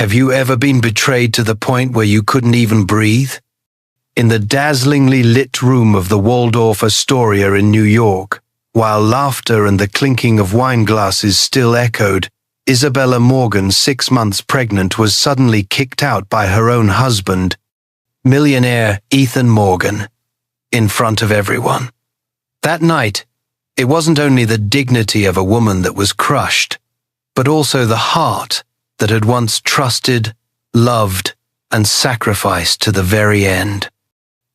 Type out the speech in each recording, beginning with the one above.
Have you ever been betrayed to the point where you couldn't even breathe? In the dazzlingly lit room of the Waldorf Astoria in New York, while laughter and the clinking of wine glasses still echoed, Isabella Morgan, 6 months pregnant, was suddenly kicked out by her own husband, millionaire Ethan Morgan, in front of everyone. That night, it wasn't only the dignity of a woman that was crushed, but also the heart that had once trusted, loved, and sacrificed to the very end.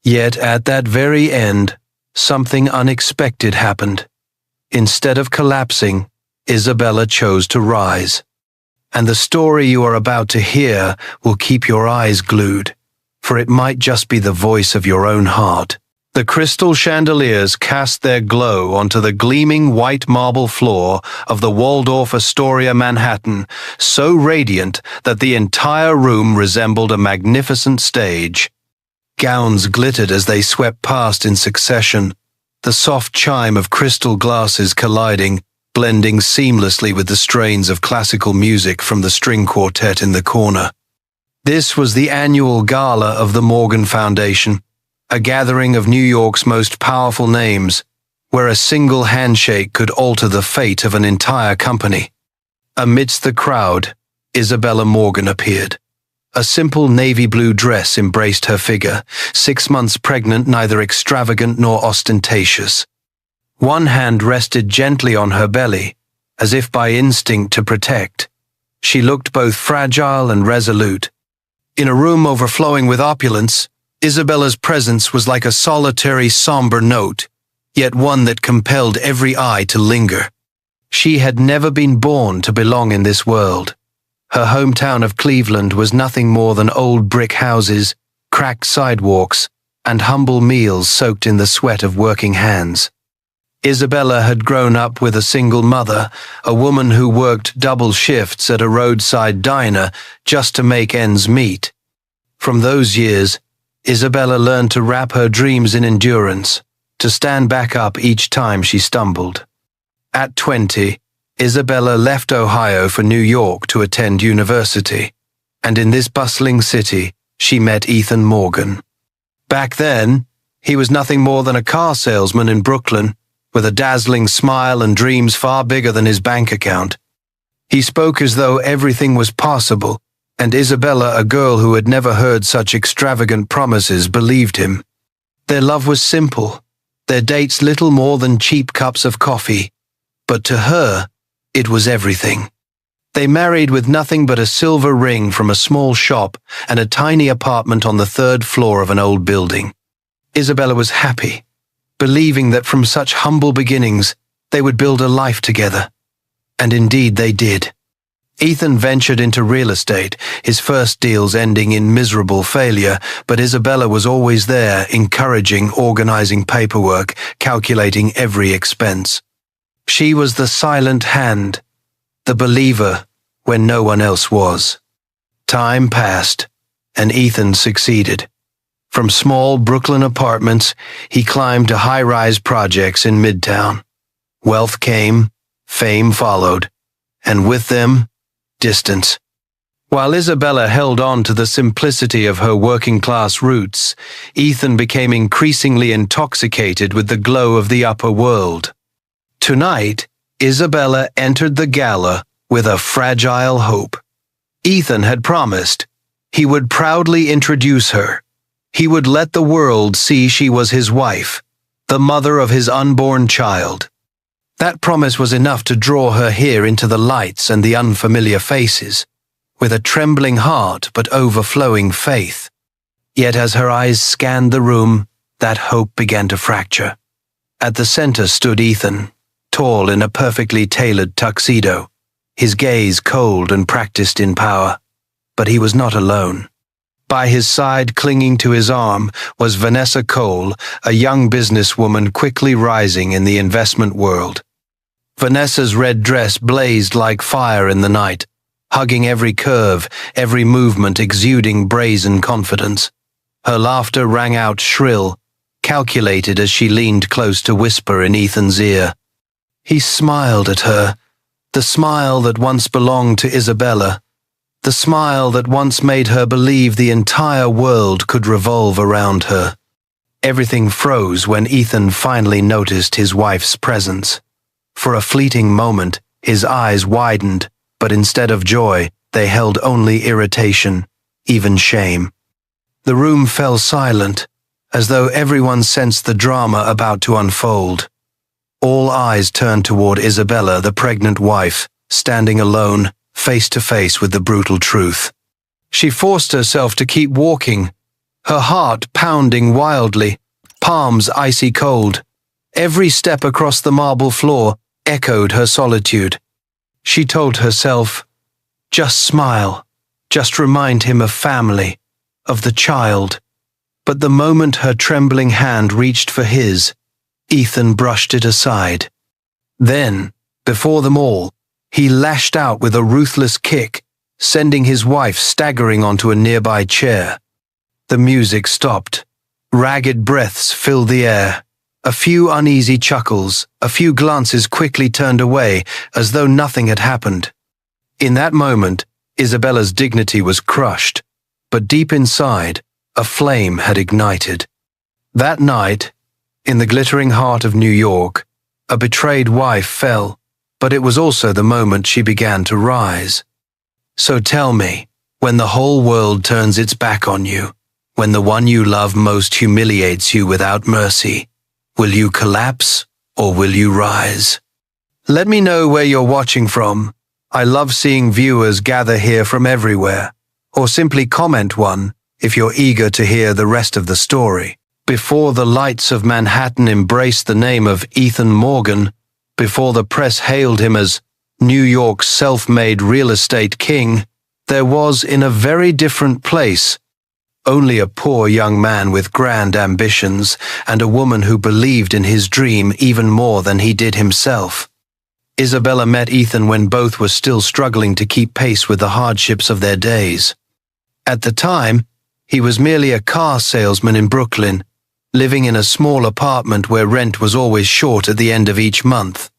Yet at that very end, something unexpected happened. Instead of collapsing, Isabella chose to rise. And the story you are about to hear will keep your eyes glued, for it might just be the voice of your own heart. The crystal chandeliers cast their glow onto the gleaming white marble floor of the Waldorf Astoria, Manhattan, so radiant that the entire room resembled a magnificent stage. Gowns glittered as they swept past in succession, the soft chime of crystal glasses colliding, blending seamlessly with the strains of classical music from the string quartet in the corner. This was the annual gala of the Morgan Foundation, a gathering of New York's most powerful names, where a single handshake could alter the fate of an entire company. Amidst the crowd, Isabella Morgan appeared. A simple navy blue dress embraced her figure, 6 months pregnant, neither extravagant nor ostentatious. One hand rested gently on her belly, as if by instinct to protect. She looked both fragile and resolute. In a room overflowing with opulence, Isabella's presence was like a solitary, somber note, yet one that compelled every eye to linger. She had never been born to belong in this world. Her hometown of Cleveland was nothing more than old brick houses, cracked sidewalks, and humble meals soaked in the sweat of working hands. Isabella had grown up with a single mother, a woman who worked double shifts at a roadside diner just to make ends meet. From those years, Isabella learned to wrap her dreams in endurance, to stand back up each time she stumbled. At 20, Isabella left Ohio for New York to attend university, and in this bustling city, she met Ethan Morgan. Back then, he was nothing more than a car salesman in Brooklyn, with a dazzling smile and dreams far bigger than his bank account. He spoke as though everything was possible, and Isabella, a girl who had never heard such extravagant promises, believed him. Their love was simple, their dates little more than cheap cups of coffee, but to her, it was everything. They married with nothing but a silver ring from a small shop and a tiny apartment on the 3rd floor of an old building. Isabella was happy, believing that from such humble beginnings, they would build a life together. And indeed they did. Ethan ventured into real estate, his first deals ending in miserable failure, but Isabella was always there, encouraging, organizing paperwork, calculating every expense. She was the silent hand, the believer when no one else was. Time passed, and Ethan succeeded. From small Brooklyn apartments, he climbed to high-rise projects in Midtown. Wealth came, fame followed, and with them, distance. While Isabella held on to the simplicity of her working-class roots, Ethan became increasingly intoxicated with the glow of the upper world. Tonight, Isabella entered the gala with a fragile hope. Ethan had promised he would proudly introduce her. He would let the world see she was his wife, the mother of his unborn child. That promise was enough to draw her here into the lights and the unfamiliar faces, with a trembling heart but overflowing faith. Yet as her eyes scanned the room, that hope began to fracture. At the center stood Ethan, tall in a perfectly tailored tuxedo, his gaze cold and practiced in power. But he was not alone. By his side, clinging to his arm, was Vanessa, a young businesswoman quickly rising in the investment world. Vanessa's red dress blazed like fire in the night, hugging every curve, every movement exuding brazen confidence. Her laughter rang out shrill, calculated as she leaned close to whisper in Ethan's ear. He smiled at her, the smile that once belonged to Isabella, the smile that once made her believe the entire world could revolve around her. Everything froze when Ethan finally noticed his wife's presence. For a fleeting moment, his eyes widened, but instead of joy, they held only irritation, even shame. The room fell silent, as though everyone sensed the drama about to unfold. All eyes turned toward Isabella, the pregnant wife, standing alone, face to face with the brutal truth. She forced herself to keep walking, her heart pounding wildly, palms icy cold. Every step across the marble floor echoed her solitude. She told herself, just smile, just remind him of family, of the child. But the moment her trembling hand reached for his, Ethan brushed it aside. Then, before them all, he lashed out with a ruthless kick, sending his wife staggering onto a nearby chair. The music stopped. Ragged breaths filled the air. A few uneasy chuckles, a few glances quickly turned away, as though nothing had happened. In that moment, Isabella's dignity was crushed, but deep inside, a flame had ignited. That night, in the glittering heart of New York, a betrayed wife fell, but it was also the moment she began to rise. So tell me, when the whole world turns its back on you, when the one you love most humiliates you without mercy, will you collapse or will you rise? Let me know where you're watching from. I love seeing viewers gather here from everywhere, or simply comment one if you're eager to hear the rest of the story. Before the lights of Manhattan embraced the name of Ethan Morgan, before the press hailed him as New York's self-made real estate king, there was in a very different place only a poor young man with grand ambitions and a woman who believed in his dream even more than he did himself. Isabella met Ethan when both were still struggling to keep pace with the hardships of their days. At the time, he was merely a car salesman in Brooklyn, living in a small apartment where rent was always short at the end of each month.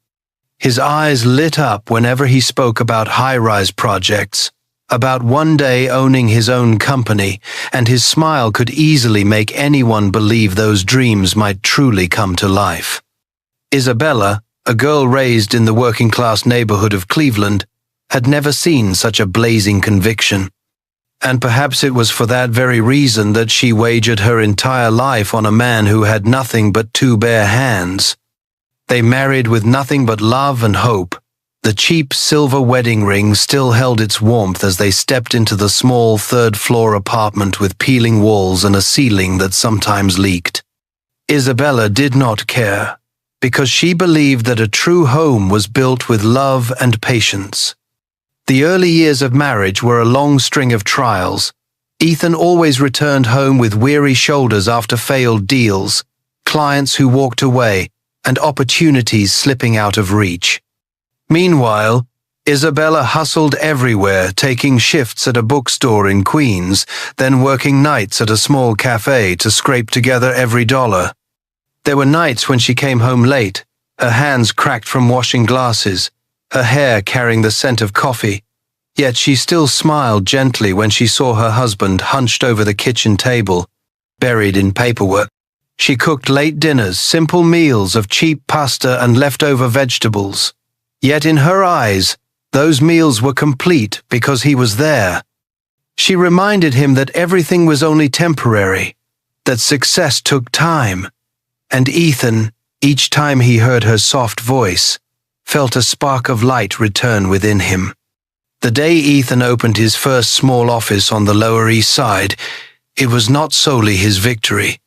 His eyes lit up whenever he spoke about high-rise projects, about one day owning his own company, and his smile could easily make anyone believe those dreams might truly come to life. Isabella, a girl raised in the working-class neighborhood of Cleveland, had never seen such a blazing conviction. And perhaps it was for that very reason that she wagered her entire life on a man who had nothing but two bare hands. They married with nothing but love and hope. The cheap silver wedding ring still held its warmth as they stepped into the small third-floor apartment with peeling walls and a ceiling that sometimes leaked. Isabella did not care, because she believed that a true home was built with love and patience. The early years of marriage were a long string of trials. Ethan always returned home with weary shoulders after failed deals, clients who walked away, and opportunities slipping out of reach. Meanwhile, Isabella hustled everywhere, taking shifts at a bookstore in Queens, then working nights at a small cafe to scrape together every dollar. There were nights when she came home late, her hands cracked from washing glasses, her hair carrying the scent of coffee, yet she still smiled gently when she saw her husband hunched over the kitchen table, buried in paperwork. She cooked late dinners, simple meals of cheap pasta and leftover vegetables. Yet in her eyes, those meals were complete because he was there. She reminded him that everything was only temporary, that success took time. And Ethan, each time he heard her soft voice, felt a spark of light return within him. The day Ethan opened his first small office on the Lower East Side, it was not solely his victory.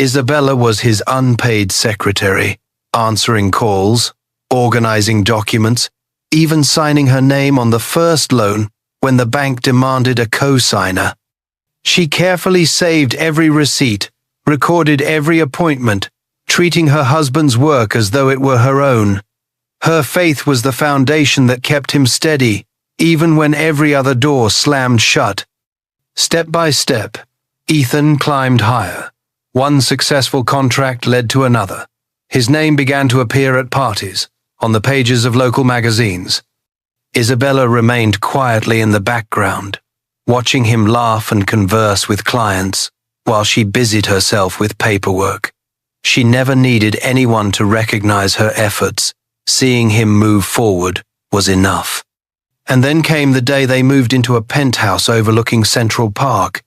Isabella was his unpaid secretary, answering calls, organizing documents, even signing her name on the first loan when the bank demanded a co-signer. She carefully saved every receipt, recorded every appointment, treating her husband's work as though it were her own. Her faith was the foundation that kept him steady, even when every other door slammed shut. Step by step, Ethan climbed higher. One successful contract led to another. His name began to appear at parties, on the pages of local magazines. Isabella remained quietly in the background, watching him laugh and converse with clients while she busied herself with paperwork. She never needed anyone to recognize her efforts. Seeing him move forward was enough. And then came the day they moved into a penthouse overlooking Central Park.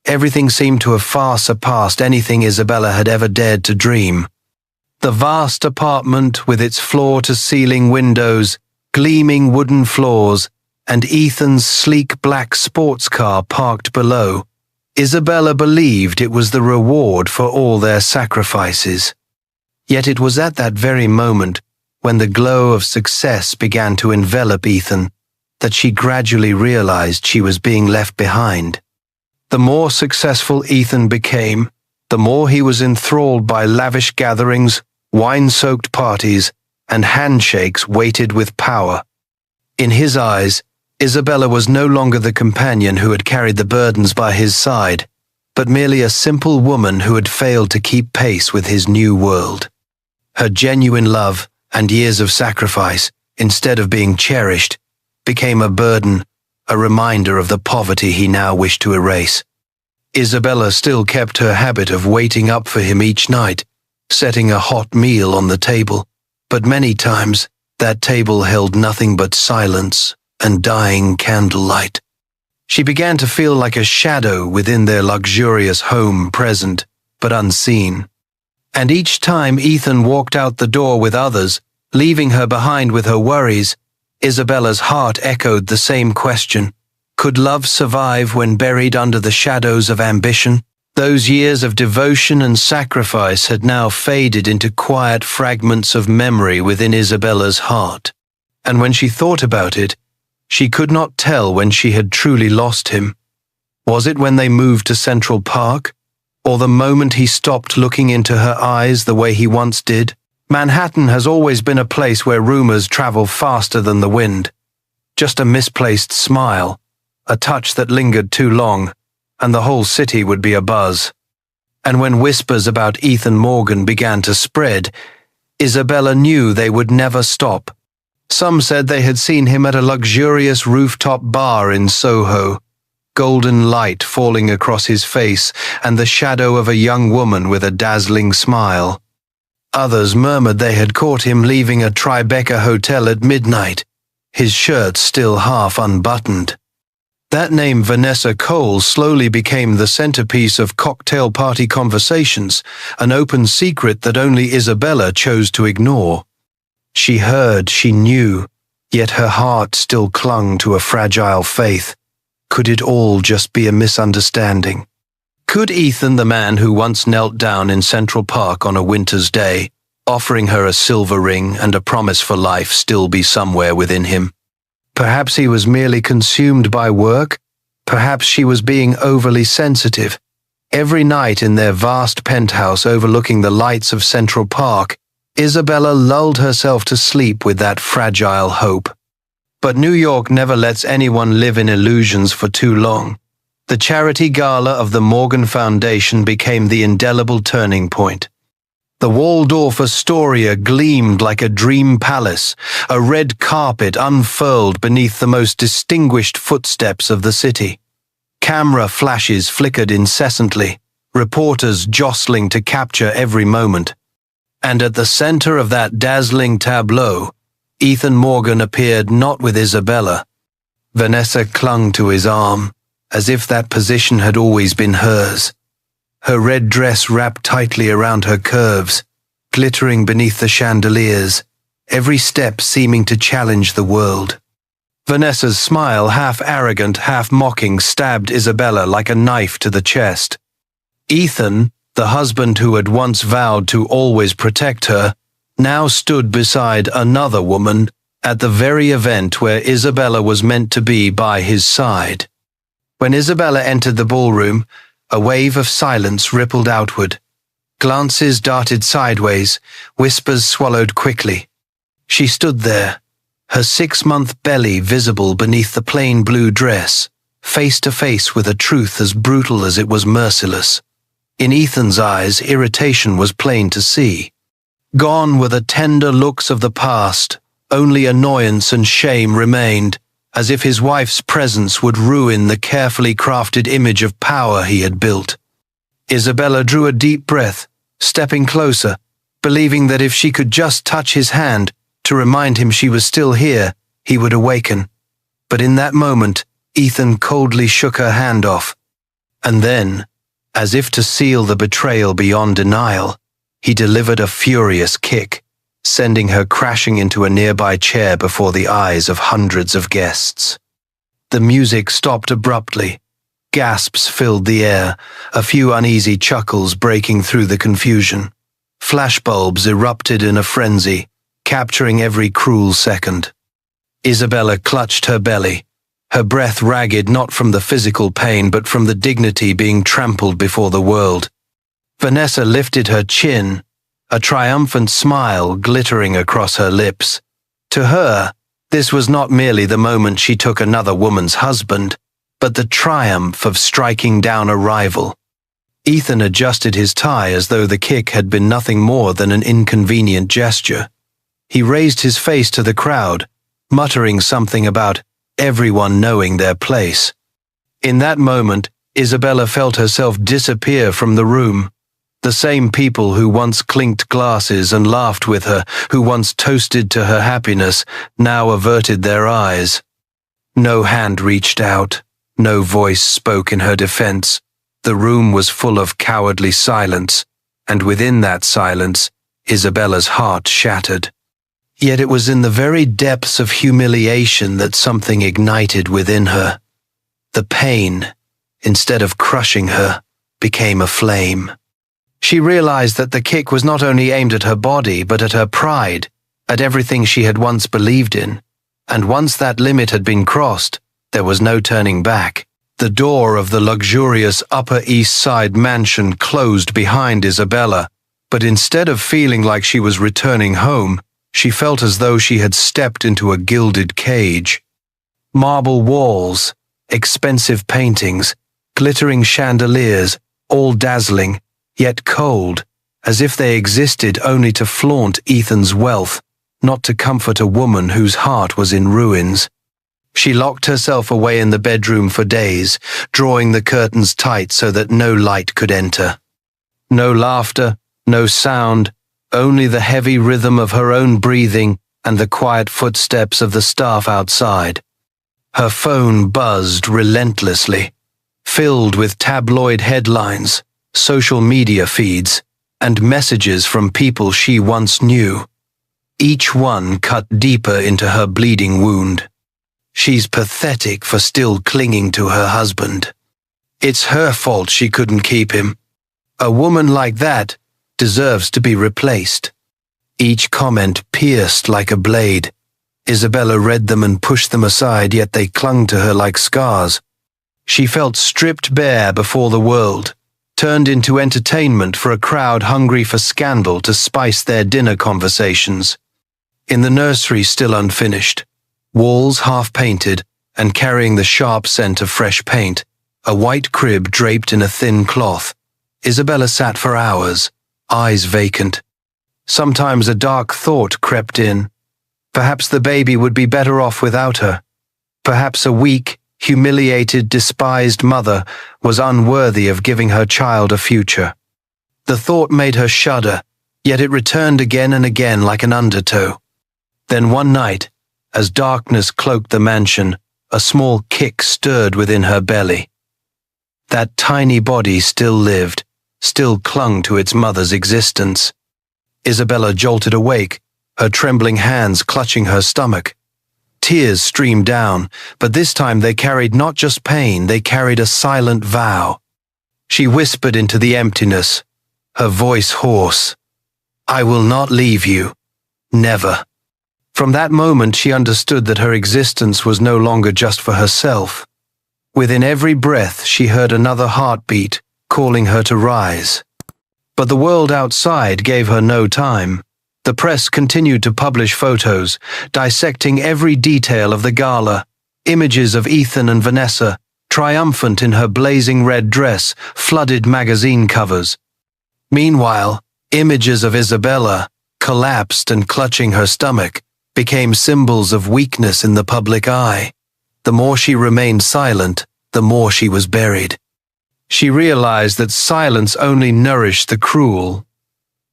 Everything seemed to have far surpassed anything Isabella had ever dared to dream. The vast apartment with its floor-to-ceiling windows, gleaming wooden floors, and Ethan's sleek black sports car parked below. Isabella believed it was the reward for all their sacrifices. Yet it was at that very moment, when the glow of success began to envelop Ethan, that she gradually realized she was being left behind. The more successful Ethan became, the more he was enthralled by lavish gatherings, wine-soaked parties, and handshakes weighted with power. In his eyes, Isabella was no longer the companion who had carried the burdens by his side, but merely a simple woman who had failed to keep pace with his new world. Her genuine love and years of sacrifice, instead of being cherished, became a burden, a reminder of the poverty he now wished to erase. Isabella still kept her habit of waiting up for him each night, setting a hot meal on the table, but many times that table held nothing but silence and dying candlelight. She began to feel like a shadow within their luxurious home, present but unseen. And each time Ethan walked out the door with others, leaving her behind with her worries, Isabella's heart echoed the same question. Could love survive when buried under the shadows of ambition? Those years of devotion and sacrifice had now faded into quiet fragments of memory within Isabella's heart. And when she thought about it, she could not tell when she had truly lost him. Was it when they moved to Central Park? Or the moment he stopped looking into her eyes the way he once did? Manhattan has always been a place where rumors travel faster than the wind. Just a misplaced smile, a touch that lingered too long, and the whole city would be abuzz. And when whispers about Ethan Morgan began to spread, Isabella knew they would never stop. Some said they had seen him at a luxurious rooftop bar in Soho, golden light falling across his face and the shadow of a young woman with a dazzling smile. Others murmured they had caught him leaving a Tribeca hotel at midnight, his shirt still half unbuttoned. That name, Vanessa Cole, slowly became the centerpiece of cocktail party conversations, an open secret that only Isabella chose to ignore. She heard, she knew, yet her heart still clung to a fragile faith. Could it all just be a misunderstanding? Could Ethan, the man who once knelt down in Central Park on a winter's day, offering her a silver ring and a promise for life, still be somewhere within him? Perhaps he was merely consumed by work. Perhaps she was being overly sensitive. Every night in their vast penthouse overlooking the lights of Central Park, Isabella lulled herself to sleep with that fragile hope. But New York never lets anyone live in illusions for too long. The charity gala of the Morgan Foundation became the indelible turning point. The Waldorf Astoria gleamed like a dream palace, a red carpet unfurled beneath the most distinguished footsteps of the city. Camera flashes flickered incessantly, reporters jostling to capture every moment. And at the center of that dazzling tableau, Ethan Morgan appeared not with Isabella. Vanessa clung to his arm, as if that position had always been hers. Her red dress wrapped tightly around her curves, glittering beneath the chandeliers, every step seeming to challenge the world. Vanessa's smile, half arrogant, half mocking, stabbed Isabella like a knife to the chest. Ethan, the husband who had once vowed to always protect her, now stood beside another woman at the very event where Isabella was meant to be by his side. When Isabella entered the ballroom, a wave of silence rippled outward. Glances darted sideways, whispers swallowed quickly. She stood there, her 6-month belly visible beneath the plain blue dress, face to face with a truth as brutal as it was merciless. In Ethan's eyes, irritation was plain to see. Gone were the tender looks of the past, Only annoyance and shame remained, as if his wife's presence would ruin the carefully crafted image of power he had built. Isabella drew a deep breath, stepping closer, believing that if she could just touch his hand to remind him she was still here, he would awaken. But in that moment, Ethan coldly shook her hand off. And then, as if to seal the betrayal beyond denial, he delivered a furious kick, sending her crashing into a nearby chair before the eyes of hundreds of guests. The music stopped abruptly. Gasps filled the air, a few uneasy chuckles breaking through the confusion. Flashbulbs erupted in a frenzy, capturing every cruel second. Isabella clutched her belly, her breath ragged not from the physical pain but from the dignity being trampled before the world. Vanessa lifted her chin, a triumphant smile glittering across her lips. To her, this was not merely the moment she took another woman's husband, but the triumph of striking down a rival. Ethan adjusted his tie as though the kick had been nothing more than an inconvenient gesture. He raised his face to the crowd, muttering something about everyone knowing their place. In that moment, Isabella felt herself disappear from the room. The same people who once clinked glasses and laughed with her, who once toasted to her happiness, now averted their eyes. No hand reached out, no voice spoke in her defense. The room was full of cowardly silence, and within that silence, Isabella's heart shattered. Yet it was in the very depths of humiliation that something ignited within her. The pain, instead of crushing her, became a flame. She realized that the kick was not only aimed at her body, but at her pride, at everything she had once believed in. And once that limit had been crossed, there was no turning back. The door of the luxurious Upper East Side mansion closed behind Isabella, but instead of feeling like she was returning home, she felt as though she had stepped into a gilded cage. Marble walls, expensive paintings, glittering chandeliers, all dazzling, yet cold, as if they existed only to flaunt Ethan's wealth, not to comfort a woman whose heart was in ruins. She locked herself away in the bedroom for days, drawing the curtains tight so that no light could enter. No laughter, no sound, only the heavy rhythm of her own breathing and the quiet footsteps of the staff outside. Her phone buzzed relentlessly, filled with tabloid headlines, social media feeds, and messages from people she once knew. Each one cut deeper into her bleeding wound. She's pathetic for still clinging to her husband. It's her fault she couldn't keep him. A woman like that deserves to be replaced. Each comment pierced like a blade. Isabella read them and pushed them aside, yet they clung to her like scars. She felt stripped bare before the world, turned into entertainment for a crowd hungry for scandal to spice their dinner conversations. In the nursery still unfinished, walls half-painted and carrying the sharp scent of fresh paint, a white crib draped in a thin cloth, Isabella sat for hours, eyes vacant. Sometimes a dark thought crept in. Perhaps the baby would be better off without her. Perhaps a weak, humiliated, despised mother was unworthy of giving her child a future. The thought made her shudder, yet it returned again and again like an undertow. Then one night, as darkness cloaked the mansion, a small kick stirred within her belly. That tiny body still lived, still clung to its mother's existence. Isabella jolted awake, her trembling hands clutching her stomach. Tears streamed down, but this time they carried not just pain, they carried a silent vow. She whispered into the emptiness, her voice hoarse. "I will not leave you. Never." From that moment she understood that her existence was no longer just for herself. Within every breath she heard another heartbeat, calling her to rise. But the world outside gave her no time. The press continued to publish photos, dissecting every detail of the gala, images of Ethan and Vanessa, triumphant in her blazing red dress, flooded magazine covers. Meanwhile, images of Isabella, collapsed and clutching her stomach, became symbols of weakness in the public eye. The more she remained silent, the more she was buried. She realized that silence only nourished the cruel.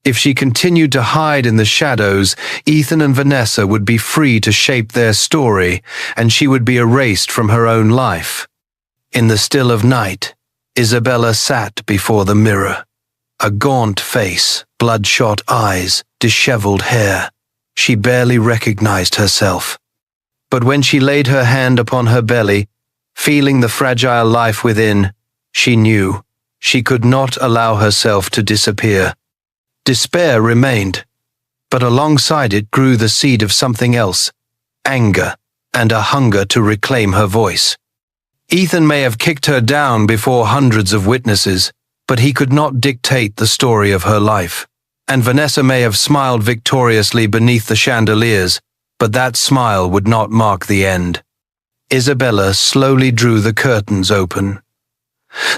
If she continued to hide in the shadows, Ethan and Vanessa would be free to shape their story, and she would be erased from her own life. In the still of night, Isabella sat before the mirror. A gaunt face, bloodshot eyes, disheveled hair. She barely recognized herself. But when she laid her hand upon her belly, feeling the fragile life within, she knew she could not allow herself to disappear. Despair remained, but alongside it grew the seed of something else, anger and a hunger to reclaim her voice. Ethan may have kicked her down before hundreds of witnesses, but he could not dictate the story of her life. And Vanessa may have smiled victoriously beneath the chandeliers, but that smile would not mark the end. Isabella slowly drew the curtains open.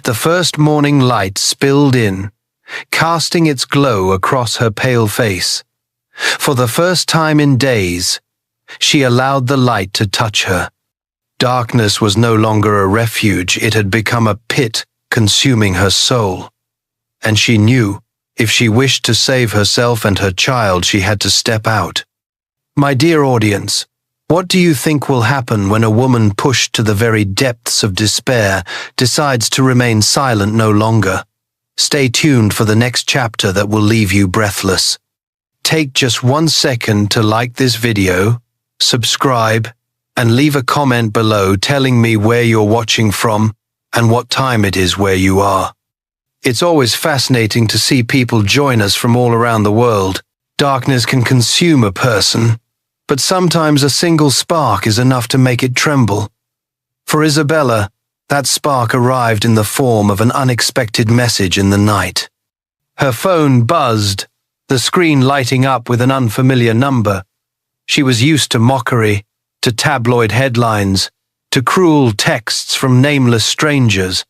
The first morning light spilled in, casting its glow across her pale face. For the first time in days, she allowed the light to touch her. Darkness was no longer a refuge, it had become a pit consuming her soul. And she knew, if she wished to save herself and her child, she had to step out. My dear audience, what do you think will happen when a woman pushed to the very depths of despair decides to remain silent no longer? Stay tuned for the next chapter that will leave you breathless. Take just 1 second to like this video, subscribe, and leave a comment below telling me where you're watching from and what time it is where you are. It's always fascinating to see people join us from all around the world. Darkness can consume a person, but sometimes a single spark is enough to make it tremble. For Isabella, that spark arrived in the form of an unexpected message in the night. Her phone buzzed, the screen lighting up with an unfamiliar number. She was used to mockery, to tabloid headlines, to cruel texts from nameless strangers.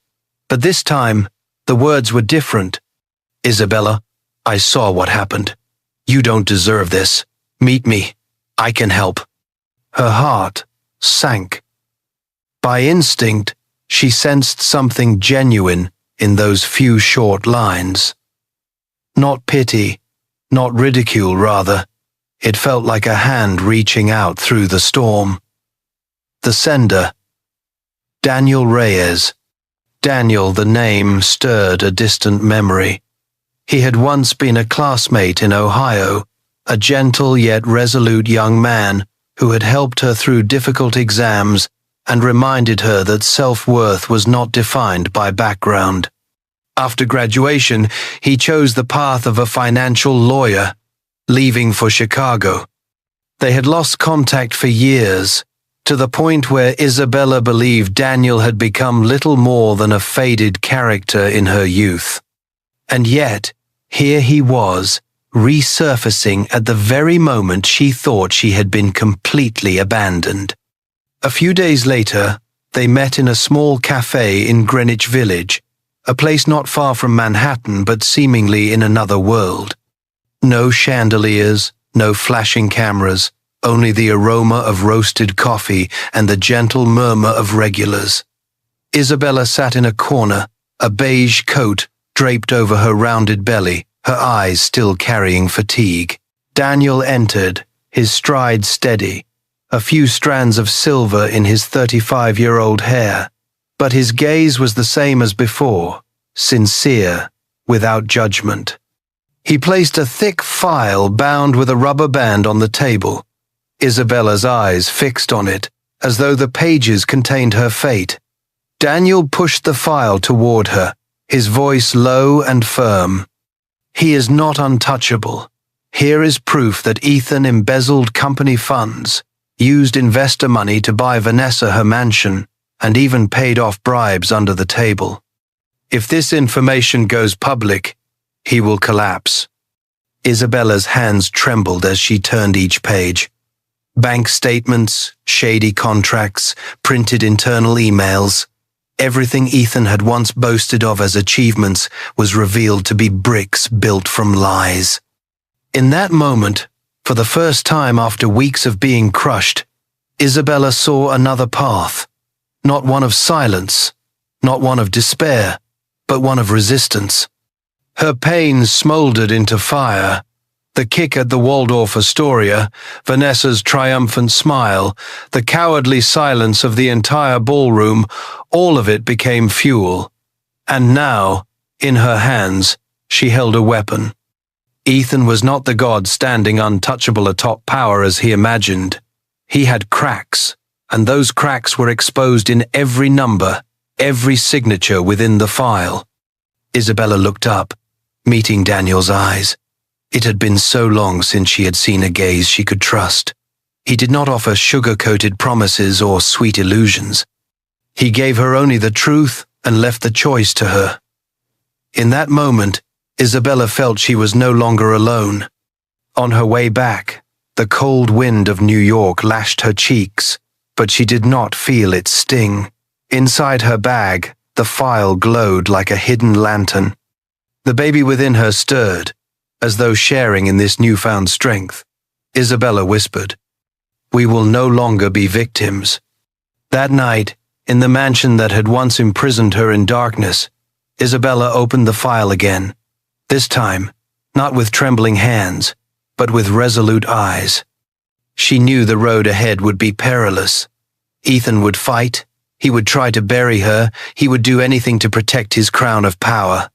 But this time, the words were different. Isabella, I saw what happened. You don't deserve this. Meet me. I can help. Her heart sank. By instinct, she sensed something genuine in those few short lines. Not pity, not ridicule, rather. It felt like a hand reaching out through the storm. The sender, Daniel Reyes. Daniel, the name, stirred a distant memory. He had once been a classmate in Ohio, a gentle yet resolute young man who had helped her through difficult exams and reminded her that self-worth was not defined by background. After graduation, he chose the path of a financial lawyer, leaving for Chicago. They had lost contact for years, to the point where Isabella believed Daniel had become little more than a faded character in her youth. And yet, here he was, resurfacing at the very moment she thought she had been completely abandoned. A few days later, they met in a small cafe in Greenwich Village, a place not far from Manhattan but seemingly in another world. No chandeliers, no flashing cameras, only the aroma of roasted coffee and the gentle murmur of regulars. Isabella sat in a corner, a beige coat draped over her rounded belly, her eyes still carrying fatigue. Daniel entered, his stride steady, a few strands of silver in his 35-year-old hair, but his gaze was the same as before, sincere, without judgment. He placed a thick file bound with a rubber band on the table, Isabella's eyes fixed on it, as though the pages contained her fate. Daniel pushed the file toward her, his voice low and firm. He is not untouchable. Here is proof that Ethan embezzled company funds, used investor money to buy Vanessa her mansion, and even paid off bribes under the table. If this information goes public, he will collapse. Isabella's hands trembled as she turned each page. Bank statements, shady contracts, printed internal emails. Everything Ethan had once boasted of as achievements was revealed to be bricks built from lies. In that moment, For the first time after weeks of being crushed, Isabella saw another path, not one of silence, not one of despair, but one of resistance. Her pain smoldered into fire. The kick at the Waldorf Astoria, Vanessa's triumphant smile, the cowardly silence of the entire ballroom, all of it became fuel. And now, in her hands, she held a weapon. Ethan was not the god standing untouchable atop power as he imagined. He had cracks, and those cracks were exposed in every number, every signature within the file. Isabella looked up, meeting Daniel's eyes. It had been so long since she had seen a gaze she could trust. He did not offer sugar-coated promises or sweet illusions. He gave her only the truth and left the choice to her. In that moment, Isabella felt she was no longer alone. On her way back, the cold wind of New York lashed her cheeks, but she did not feel its sting. Inside her bag, the file glowed like a hidden lantern. The baby within her stirred, as though sharing in this newfound strength. Isabella whispered, "We will no longer be victims." That night, in the mansion that had once imprisoned her in darkness, Isabella opened the file again. This time, not with trembling hands, but with resolute eyes. She knew the road ahead would be perilous. Ethan would fight, he would try to bury her, he would do anything to protect his crown of power.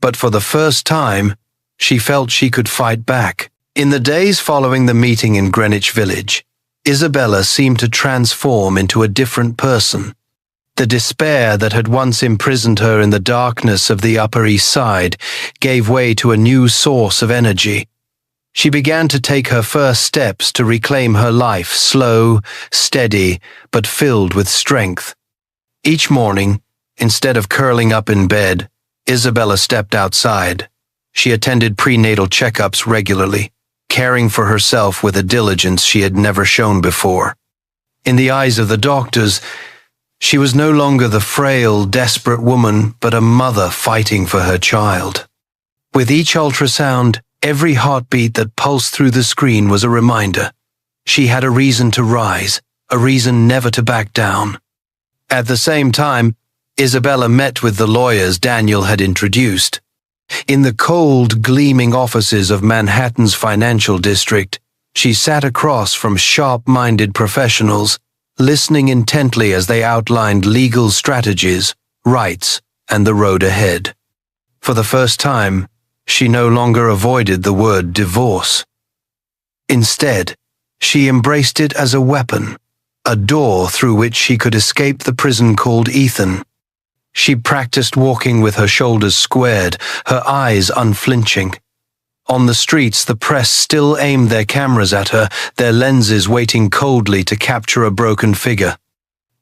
But for the first time, she felt she could fight back. In the days following the meeting in Greenwich Village, Isabella seemed to transform into a different person. The despair that had once imprisoned her in the darkness of the Upper East Side gave way to a new source of energy. She began to take her first steps to reclaim her life, slow, steady, but filled with strength. Each morning, instead of curling up in bed, Isabella stepped outside. She attended prenatal checkups regularly, caring for herself with a diligence she had never shown before. In the eyes of the doctors, she was no longer the frail, desperate woman, but a mother fighting for her child. With each ultrasound, every heartbeat that pulsed through the screen was a reminder. She had a reason to rise, a reason never to back down. At the same time, Isabella met with the lawyers Daniel had introduced. In the cold, gleaming offices of Manhattan's financial district, she sat across from sharp-minded professionals, listening intently as they outlined legal strategies, rights, and the road ahead. For the first time, she no longer avoided the word divorce. Instead, she embraced it as a weapon, a door through which she could escape the prison called Ethan. She practiced walking with her shoulders squared, her eyes unflinching. On the streets, the press still aimed their cameras at her, their lenses waiting coldly to capture a broken figure.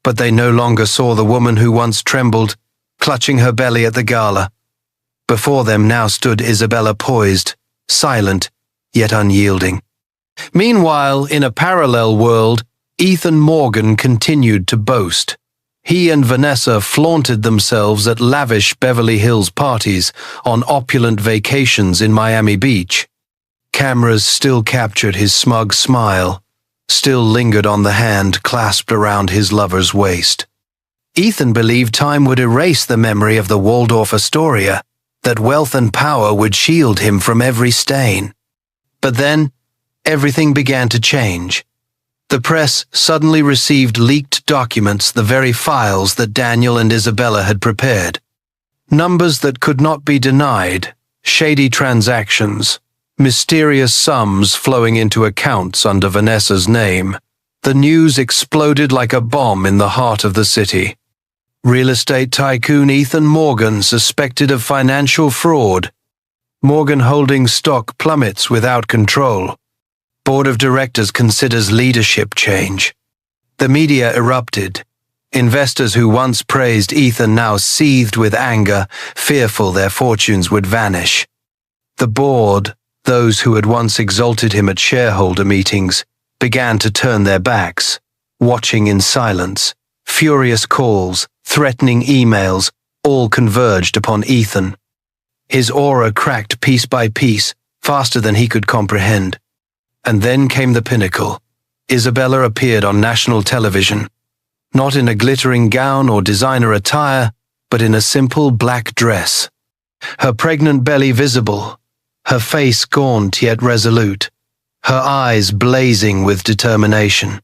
But they no longer saw the woman who once trembled, clutching her belly at the gala. Before them now stood Isabella, poised, silent, yet unyielding. Meanwhile, in a parallel world, Ethan Morgan continued to boast. He and Vanessa flaunted themselves at lavish Beverly Hills parties, on opulent vacations in Miami Beach. Cameras still captured his smug smile, still lingered on the hand clasped around his lover's waist. Ethan believed time would erase the memory of the Waldorf Astoria, that wealth and power would shield him from every stain. But then, everything began to change. The press suddenly received leaked documents, the very files that Daniel and Isabella had prepared. Numbers that could not be denied, shady transactions, mysterious sums flowing into accounts under Vanessa's name. The news exploded like a bomb in the heart of the city. Real estate tycoon Ethan Morgan suspected of financial fraud. Morgan holding stock plummets without control. Board of Directors considers leadership change. The media erupted. Investors who once praised Ethan now seethed with anger, fearful their fortunes would vanish. The board, those who had once exalted him at shareholder meetings, began to turn their backs, watching in silence. Furious calls, threatening emails, all converged upon Ethan. His aura cracked piece by piece, faster than he could comprehend. And then came the pinnacle. Isabella appeared on national television, not in a glittering gown or designer attire, but in a simple black dress. Her pregnant belly visible, her face gaunt yet resolute, her eyes blazing with determination.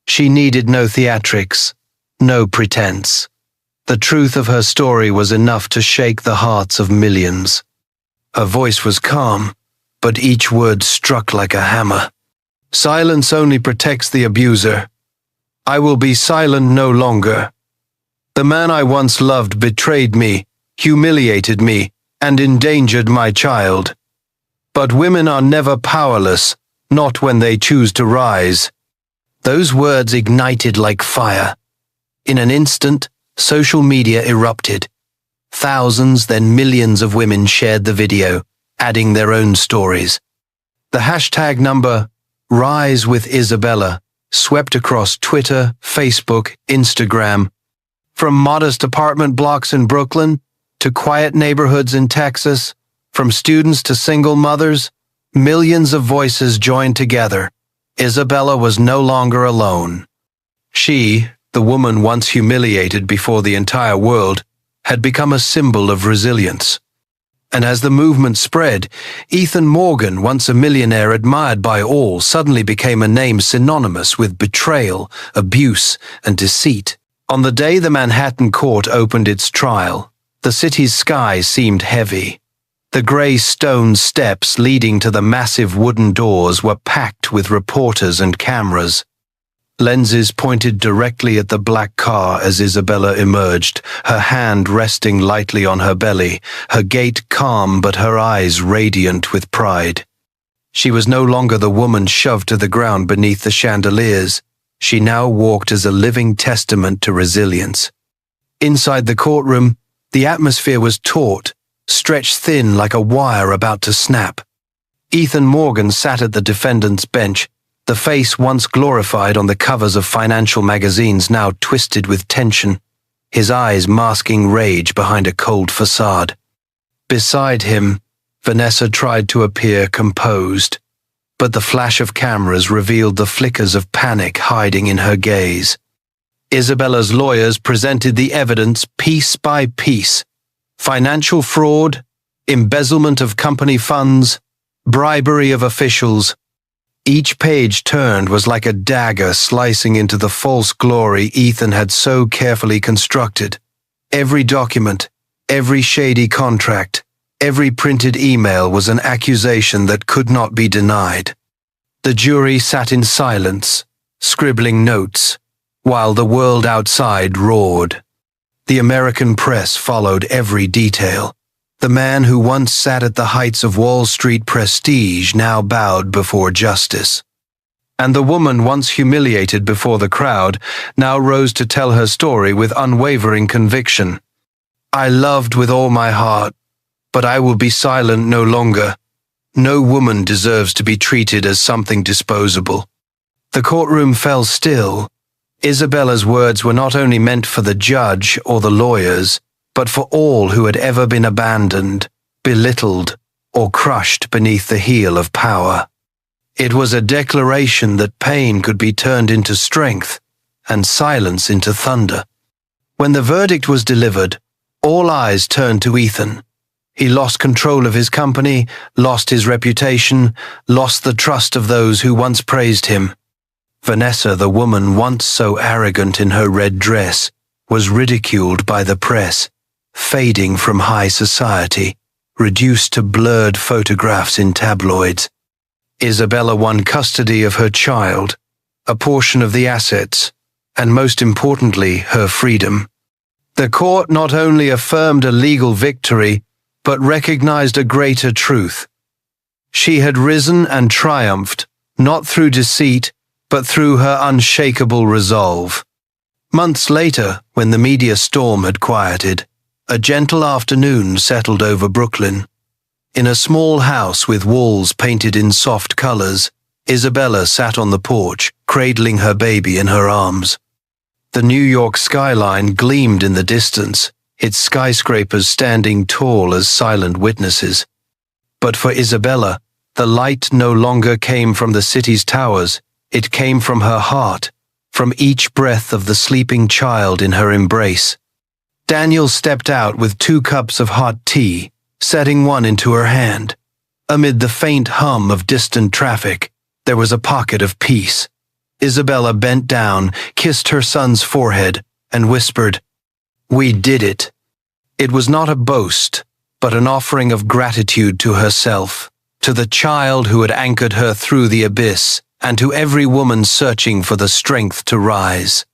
She needed no theatrics, no pretense. The truth of her story was enough to shake the hearts of millions. Her voice was calm, but each word struck like a hammer. Silence only protects the abuser. I will be silent no longer. The man I once loved betrayed me, humiliated me, and endangered my child. But women are never powerless, not when they choose to rise. Those words ignited like fire. In an instant, social media erupted. Thousands, then millions of women shared the video, adding their own stories. The hashtag number #RiseWithIsabella swept across Twitter, Facebook, Instagram. From modest apartment blocks in Brooklyn to quiet neighborhoods in Texas, from students to single mothers, millions of voices joined together. Isabella was no longer alone. She, the woman once humiliated before the entire world, had become a symbol of resilience. And as the movement spread, Ethan Morgan, once a millionaire admired by all, suddenly became a name synonymous with betrayal, abuse, and deceit. On the day the Manhattan court opened its trial, the city's sky seemed heavy. The gray stone steps leading to the massive wooden doors were packed with reporters and cameras. Lenses pointed directly at the black car as Isabella emerged, her hand resting lightly on her belly, her gait calm but her eyes radiant with pride. She was no longer the woman shoved to the ground beneath the chandeliers. She now walked as a living testament to resilience. Inside the courtroom, the atmosphere was taut, stretched thin like a wire about to snap. Ethan Morgan sat at the defendant's bench, the face once glorified on the covers of financial magazines now twisted with tension, his eyes masking rage behind a cold facade. Beside him, Vanessa tried to appear composed, but the flash of cameras revealed the flickers of panic hiding in her gaze. Isabella's lawyers presented the evidence piece by piece: financial fraud, embezzlement of company funds, bribery of officials. Each page turned was like a dagger slicing into the false glory Ethan had so carefully constructed. Every document, every shady contract, every printed email was an accusation that could not be denied. The jury sat in silence, scribbling notes, while the world outside roared. The American press followed every detail. The man who once sat at the heights of Wall Street prestige now bowed before justice. And the woman once humiliated before the crowd now rose to tell her story with unwavering conviction. I loved with all my heart, but I will be silent no longer. No woman deserves to be treated as something disposable. The courtroom fell still. Isabella's words were not only meant for the judge or the lawyers, but for all who had ever been abandoned, belittled, or crushed beneath the heel of power. It was a declaration that pain could be turned into strength and silence into thunder. When the verdict was delivered, all eyes turned to Ethan. He lost control of his company, lost his reputation, lost the trust of those who once praised him. Vanessa, the woman once so arrogant in her red dress, was ridiculed by the press, fading from high society, reduced to blurred photographs in tabloids. Isabella won custody of her child, a portion of the assets, and most importantly, her freedom. The court not only affirmed a legal victory, but recognized a greater truth. She had risen and triumphed, not through deceit, but through her unshakable resolve. Months later, when the media storm had quieted, a gentle afternoon settled over Brooklyn. In a small house with walls painted in soft colors, Isabella sat on the porch, cradling her baby in her arms. The New York skyline gleamed in the distance, its skyscrapers standing tall as silent witnesses. But for Isabella, The light no longer came from the city's towers, it came from her heart, from each breath of the sleeping child in her embrace. Daniel stepped out with 2 cups of hot tea, setting one into her hand. Amid the faint hum of distant traffic, there was a pocket of peace. Isabella bent down, kissed her son's forehead, and whispered, "We did it." It was not a boast, but an offering of gratitude to herself, to the child who had anchored her through the abyss, and to every woman searching for the strength to rise.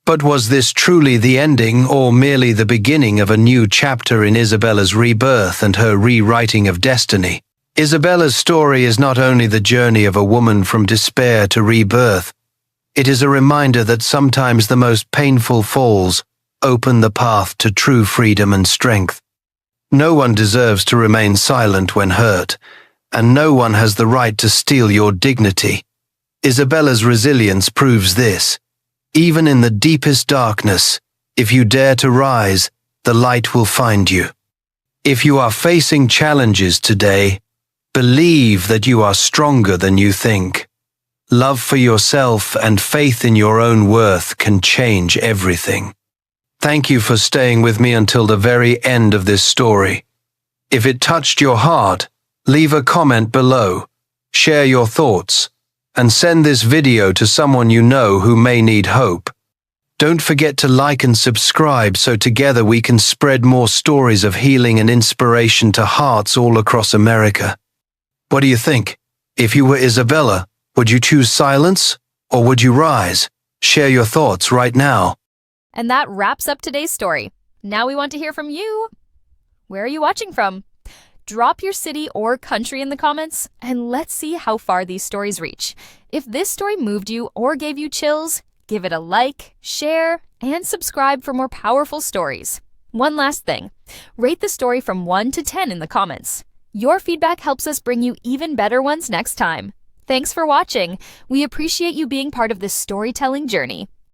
But was this truly the ending, or merely the beginning of a new chapter in Isabella's rebirth and her rewriting of destiny? Isabella's story is not only the journey of a woman from despair to rebirth, it is a reminder that sometimes the most painful falls open the path to true freedom and strength. No one deserves to remain silent when hurt, and no one has the right to steal your dignity. Isabella's resilience proves this. Even in the deepest darkness, if you dare to rise, the light will find you. If you are facing challenges today, believe that you are stronger than you think. Love for yourself and faith in your own worth can change everything. Thank you for staying with me until the very end of this story. If it touched your heart, leave a comment below, share your thoughts, and send this video to someone you know who may need hope. Don't forget to like and subscribe so together we can spread more stories of healing and inspiration to hearts all across America. What do you think? If you were Isabella, would you choose silence or would you rise? Share your thoughts right now. And that wraps up today's story. Now we want to hear from you. Where are you watching from? Drop your city or country in the comments, and let's see how far these stories reach. If this story moved you or gave you chills, give it a like, share, and subscribe for more powerful stories. One last thing, rate the story from 1 to 10 in the comments. Your feedback helps us bring you even better ones next time. Thanks for watching. We appreciate you being part of this storytelling journey.